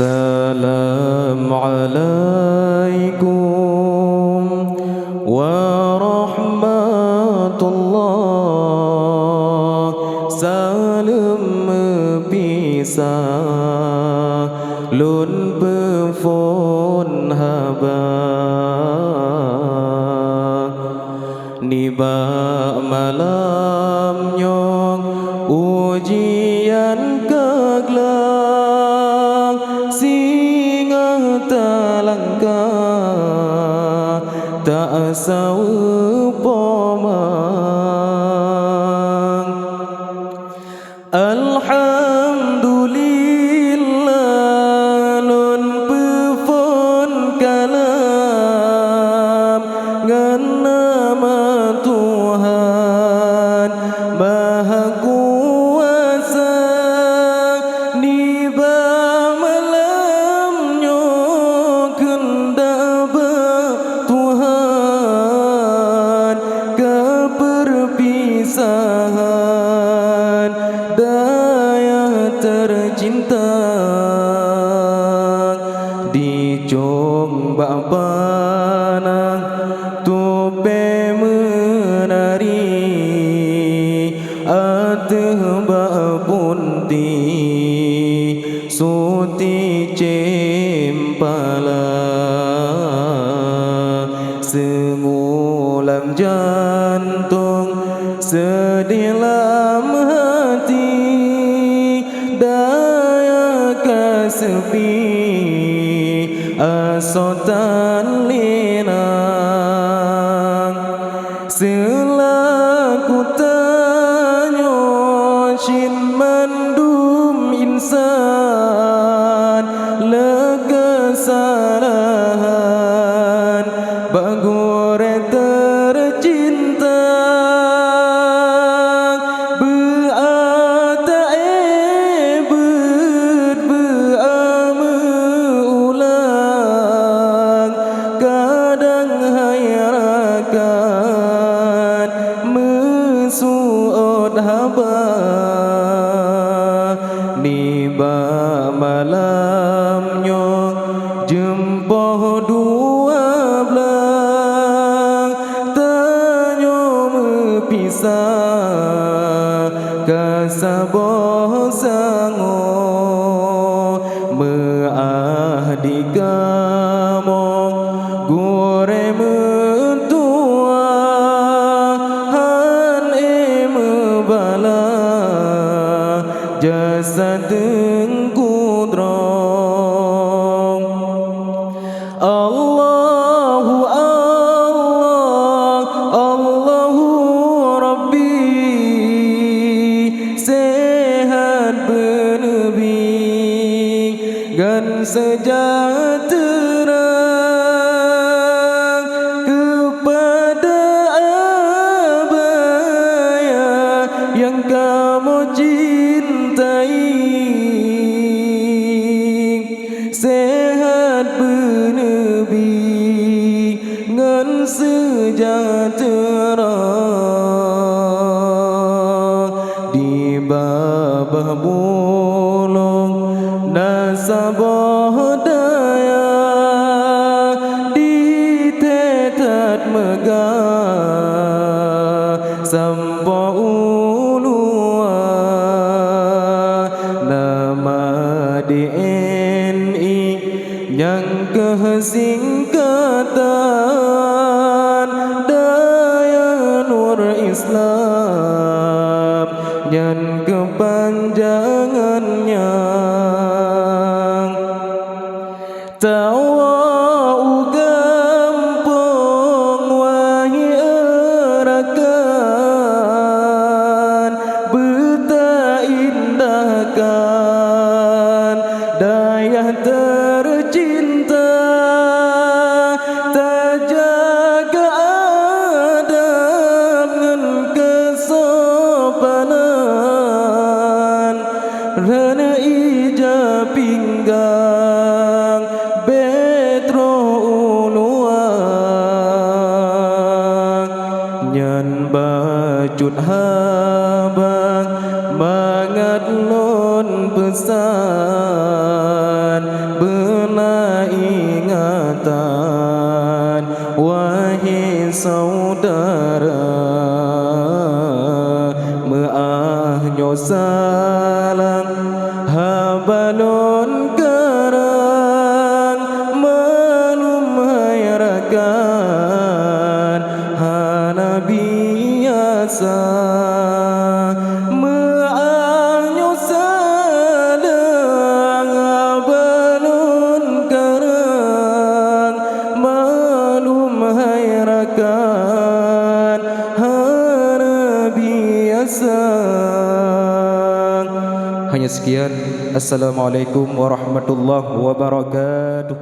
Assalamualaikum warahmatullahi salam pisah lun phone haba niba malam nyong ujian kaglang singa talangka tak sawu pomang alhamdulillah lun pefon kalam ngan nama Tuhan Maha Kuasa niba malam nyoken daba Tuhan keperpisahan daya tercinta di jong bapanang tupe menari ateh bapunti suti cempala sengulam jantung sedilam hati daya kasepi asotan linang selaku tanyo shin mandum insan lekesalahan bagore tercinta beata ebet beame ulang kadang hayrakan mesuot haba niba malamnyo jempoh 12 tanyo mepisah kasaboh sango meahdi kamong gore mentua han mebala jasa tengkudrong Allahu Allah Allahu Rabbi sehat benebi gan sejahtera kepada abaya yang kamu cintai sehat benebi ngan sejahtera di babah bulung nasabah daya di tetat megah sampo ulua nama DNI yang kesingkatan daya nur Islam yang kepanjangannya tawa gampang wahi erakan beta indahkan daya tercinta terjaga adab ngan kesopanan rana ija pinggang betro uluang nyan bacut habang mangat lon pesan saudara meahnya salam habalon karang malum hayrakan hanabi asa meahnya salam habalon karang malum hayrakan hanabi asa. Hanya sekian. Assalamualaikum warahmatullahi wabarakatuh.